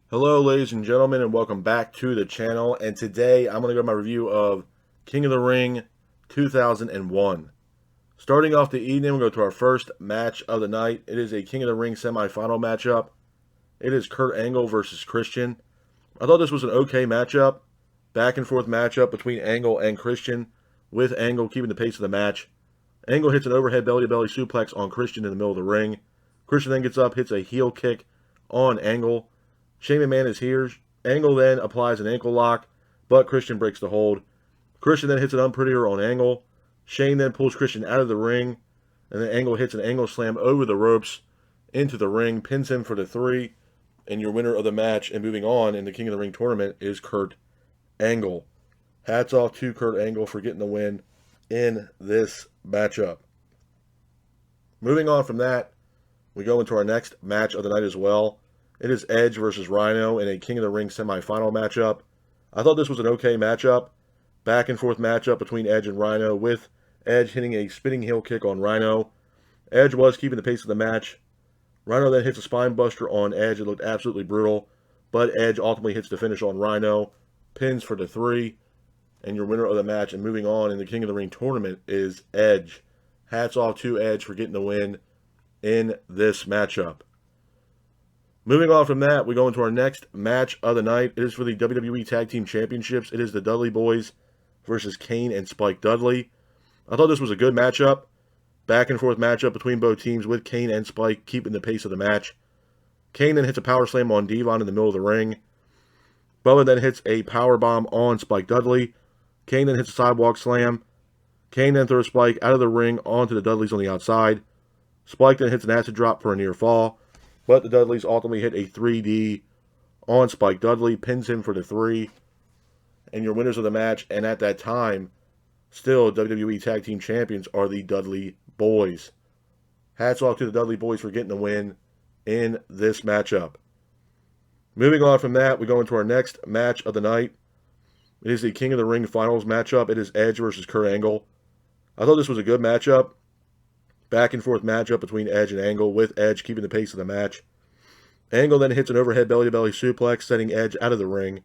Hello, ladies and gentlemen, and welcome back to the channel. And today I'm going to go my review of King of the Ring 2001. Starting off the evening, we'll go to our first match of the night. It is a King of the Ring semifinal matchup. It is Kurt Angle versus Christian. I thought this was an okay matchup. Back and forth matchup between Angle and Christian, with Angle keeping the pace of the match. Angle hits an overhead belly-to-belly suplex on Christian in the middle of the ring. Christian then gets up, hits a heel kick on Angle. Shane McMahon is here. Angle then applies an ankle lock, but Christian breaks the hold. Christian then hits an unprettier on Angle. Shane then pulls Christian out of the ring, and then Angle hits an angle slam over the ropes into the ring, pins him for the 3, and your winner of the match and moving on in the King of the Ring tournament is Kurt Angle. Hats off to Kurt Angle for getting the win in this matchup. Moving on from that, we go into our next match of the night as well. It is Edge versus Rhino in a King of the Ring semifinal matchup. I thought this was an okay matchup. Back and forth matchup between Edge and Rhino, with Edge hitting a spinning heel kick on Rhino. Edge was keeping the pace of the match. Rhino then hits a spine buster on Edge. It looked absolutely brutal, but Edge ultimately hits the finish on Rhino, pins for the 3, and your winner of the match and moving on in the King of the Ring tournament is Edge. Hats off to Edge for getting the win in this matchup. Moving on from that, we go into our next match of the night. It is for the WWE Tag Team Championships. It is the Dudley Boys versus Kane and Spike Dudley. I thought this was a good matchup. Back and forth matchup between both teams, with Kane and Spike keeping the pace of the match. Kane then hits a power slam on Devon in the middle of the ring. Bubba then hits a power bomb on Spike Dudley. Kane then hits a sidewalk slam. Kane then throws Spike out of the ring onto the Dudleys on the outside. Spike then hits an acid drop for a near fall, but the Dudleys ultimately hit a 3D on Spike Dudley, pins him for the 3, and your winners of the match, and at that time, still WWE Tag Team Champions, are the Dudley Boys. Hats off to the Dudley Boys for getting the win in this matchup. Moving on from that, we go into our next match of the night. It is the King of the Ring Finals matchup. It is Edge versus Kurt Angle. I thought this was a good matchup. Back and forth matchup between Edge and Angle, with Edge keeping the pace of the match. Angle then hits an overhead belly-to-belly suplex, sending Edge out of the ring.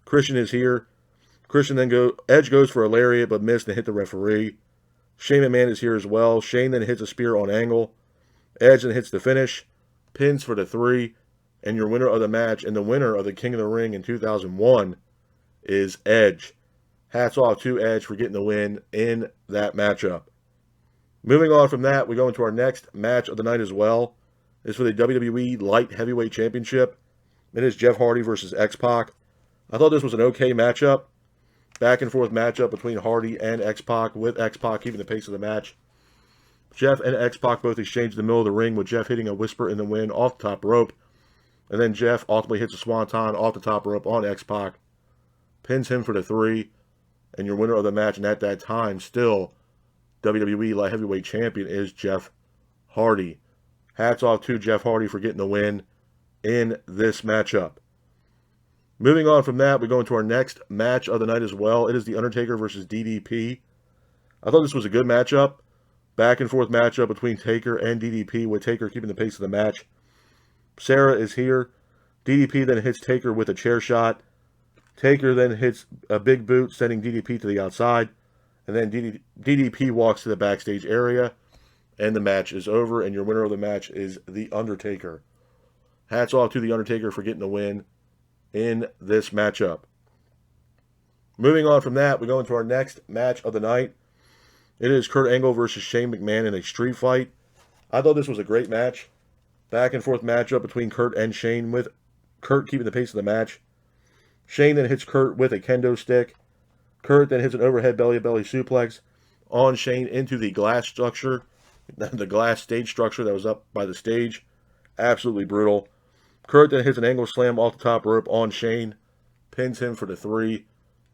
Christian is here. Edge goes for a lariat, but missed and hit the referee. Shane McMahon is here as well. Shane then hits a spear on Angle. Edge then hits the finish, pins for the 3, and your winner of the match and the winner of the King of the Ring in 2001 is Edge. Hats off to Edge for getting the win in that matchup. Moving on from that, we go into our next match of the night as well. It's for the WWE Light Heavyweight Championship. It is Jeff Hardy versus X-Pac. I thought this was an okay matchup. Back and forth matchup between Hardy and X-Pac, with X-Pac keeping the pace of the match. Jeff and X-Pac both exchange in the middle of the ring, with Jeff hitting a whisper in the wind off the top rope. And then Jeff ultimately hits a swanton off the top rope on X-Pac, pins him for the 3, and your winner of the match, and at that time, still WWE Light Heavyweight Champion, is Jeff Hardy. Hats off to Jeff Hardy for getting the win in this matchup. Moving on from that, we go into our next match of the night as well. It is The Undertaker versus DDP. I thought this was a good matchup. Back and forth matchup between Taker and DDP, with Taker keeping the pace of the match. Sarah is here. DDP then hits Taker with a chair shot. Taker then hits a big boot, sending DDP to the outside. And then DDP walks to the backstage area, and the match is over, and your winner of the match is The Undertaker. Hats off to The Undertaker for getting the win in this matchup. Moving on from that, we go into our next match of the night. It is Kurt Angle versus Shane McMahon in a street fight. I thought this was a great match. Back and forth matchup between Kurt and Shane, with Kurt keeping the pace of the match. Shane then hits Kurt with a kendo stick. Kurt then hits an overhead belly-to-belly suplex on Shane into the glass structure, the glass stage structure that was up by the stage. Absolutely brutal. Kurt then hits an angle slam off the top rope on Shane, pins him for the 3,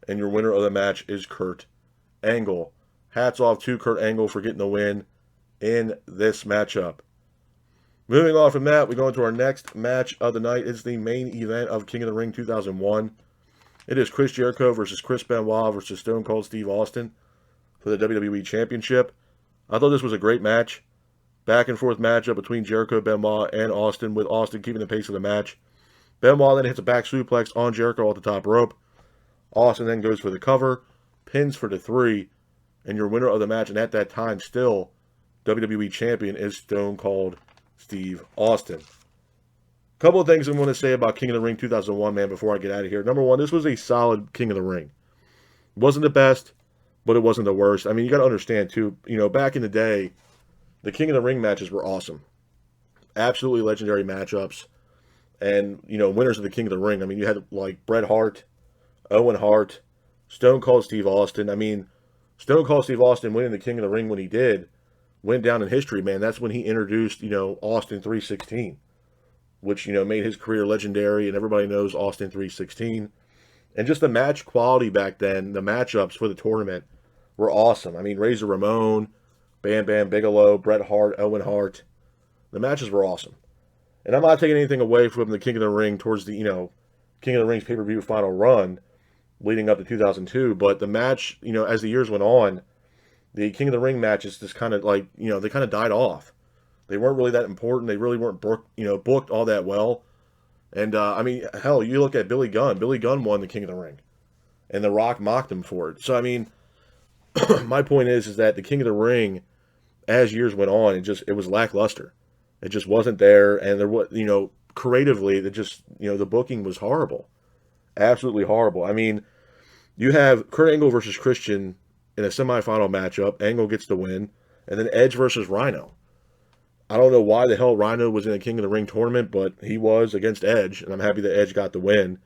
and your winner of the match is Kurt Angle. Hats off to Kurt Angle for getting the win in this matchup. Moving on from that, we go into our next match of the night. It's the main event of King of the Ring 2001. It is Chris Jericho versus Chris Benoit versus Stone Cold Steve Austin for the WWE Championship. I thought this was a great match. Back and forth matchup between Jericho, Benoit, and Austin, with Austin keeping the pace of the match. Benoit then hits a back suplex on Jericho at the top rope. Austin then goes for the cover, pins for the 3, and your winner of the match, and at that time still WWE Champion, is Stone Cold Steve Austin. Couple of things I want to say about King of the Ring 2001, man, before I get out of here. Number one, this was a solid King of the Ring. It wasn't the best, but it wasn't the worst. I mean, you got to understand, too, back in the day, the King of the Ring matches were awesome. Absolutely legendary matchups. And, winners of the King of the Ring. I mean, you had, like, Bret Hart, Owen Hart, Stone Cold Steve Austin. I mean, Stone Cold Steve Austin winning the King of the Ring when he did went down in history, man. That's when he introduced, Austin 316, which, made his career legendary, and everybody knows Austin 316. And just the match quality back then, the matchups for the tournament were awesome. I mean, Razor Ramon, Bam Bam Bigelow, Bret Hart, Owen Hart. The matches were awesome. And I'm not taking anything away from the King of the Ring towards the, King of the Ring's pay-per-view final run leading up to 2002. But the match, as the years went on, the King of the Ring matches just kind of like, they kind of died off. They weren't really that important. They really weren't, booked all that well. And, I mean, hell, you look at Billy Gunn. Billy Gunn won the King of the Ring. And The Rock mocked him for it. So, I mean, my point is that the King of the Ring, as years went on, it was lackluster. It just wasn't there. And there was, creatively, it just, the booking was horrible. Absolutely horrible. I mean, you have Kurt Angle versus Christian in a semifinal matchup. Angle gets the win. And then Edge versus Rhino. I don't know why the hell Rhino was in a King of the Ring tournament, but he was against Edge, and I'm happy that Edge got the win.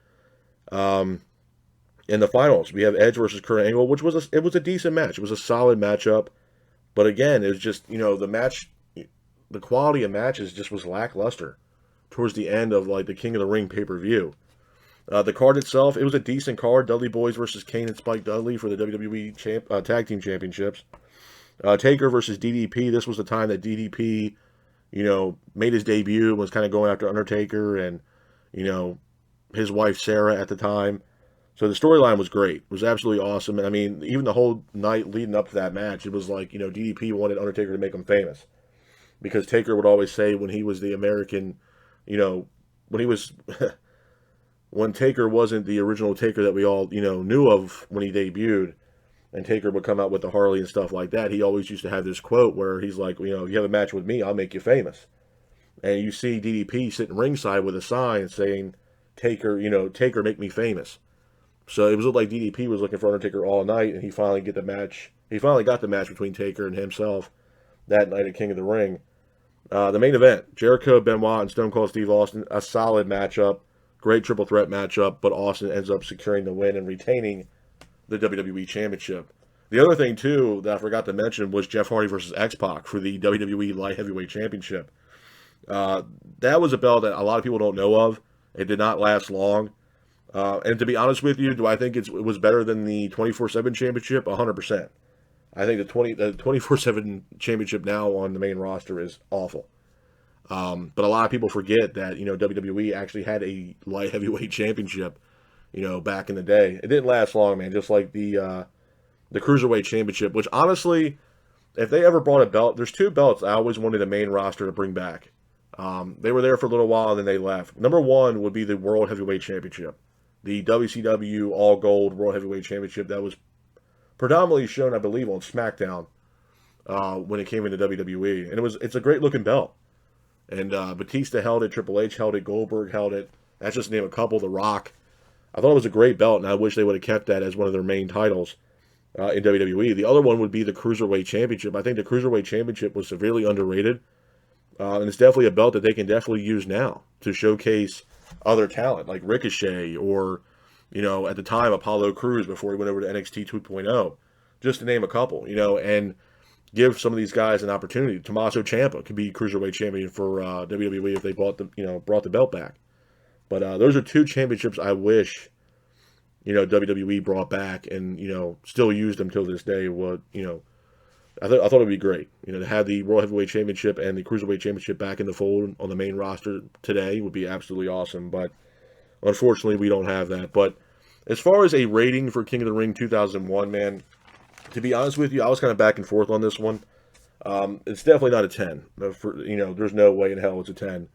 In the finals, we have Edge versus Kurt Angle, which was a decent match. It was a solid matchup, but again, it was just the quality of matches just was lackluster towards the end of like the King of the Ring pay-per-view. The card itself, it was a decent card. Dudley Boys versus Kane and Spike Dudley for the WWE Tag Team Championships. Taker versus DDP. This was the time that DDP, made his debut and was kind of going after Undertaker and, his wife Sarah at the time. So the storyline was great. It was absolutely awesome. And I mean, even the whole night leading up to that match, it was like, DDP wanted Undertaker to make him famous. Because Taker would always say when he was the American, when Taker wasn't the original Taker that we all, knew of when he debuted, and Taker would come out with the Harley and stuff like that, he always used to have this quote where he's like, if you have a match with me, I'll make you famous. And you see DDP sitting ringside with a sign saying, Taker, Taker, make me famous. So it was like DDP was looking for Undertaker all night, and he finally got the match between Taker and himself that night at King of the Ring. The main event, Jericho, Benoit, and Stone Cold Steve Austin, a solid matchup, great triple threat matchup, but Austin ends up securing the win and retaining the WWE Championship. The other thing, too, that I forgot to mention was Jeff Hardy versus X-Pac for the WWE Light Heavyweight Championship. That was a belt that a lot of people don't know of. It did not last long. And to be honest with you, do I think it was better than the 24/7 Championship? 100%. I think the 24/7 Championship now on the main roster is awful. But a lot of people forget that, WWE actually had a Light Heavyweight Championship, back in the day. It didn't last long, man, just like the Cruiserweight Championship, which honestly, if they ever brought a belt, there's two belts I always wanted the main roster to bring back. They were there for a little while and then they left. Number one would be the World Heavyweight Championship. The WCW All Gold World Heavyweight Championship that was predominantly shown, I believe, on SmackDown when it came into WWE. And it's a great looking belt. And Batista held it, Triple H held it, Goldberg held it. That's just to name a couple. The Rock. I thought it was a great belt, and I wish they would have kept that as one of their main titles in WWE. The other one would be the Cruiserweight Championship. I think the Cruiserweight Championship was severely underrated, and it's definitely a belt that they can definitely use now to showcase other talent, like Ricochet or, at the time, Apollo Crews before he went over to NXT 2.0, just to name a couple, and give some of these guys an opportunity. Tommaso Ciampa could be Cruiserweight Champion for WWE if they brought the belt back. But those are two championships I wish, WWE brought back and, still use them till this day. I thought it would be great, to have the World Heavyweight Championship and the Cruiserweight Championship back in the fold on the main roster today would be absolutely awesome. But unfortunately, we don't have that. But as far as a rating for King of the Ring 2001, man, to be honest with you, I was kind of back and forth on this one. It's definitely not a 10. There's no way in hell it's a 10.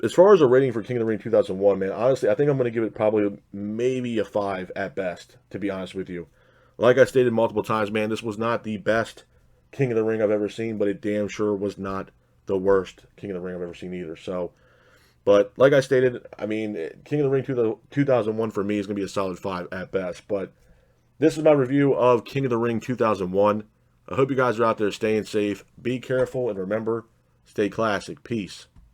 as far as a rating for King of the Ring 2001, man, honestly, I think I'm going to give it probably maybe a 5 at best, to be honest with you. Like I stated multiple times, man, this was not the best King of the Ring I've ever seen, but it damn sure was not the worst King of the Ring I've ever seen either. So, but like I stated, I mean, King of the Ring 2001 for me is going to be a solid 5 at best. But this is my review of King of the Ring 2001. I hope you guys are out there staying safe. Be careful, and remember, stay classic. Peace.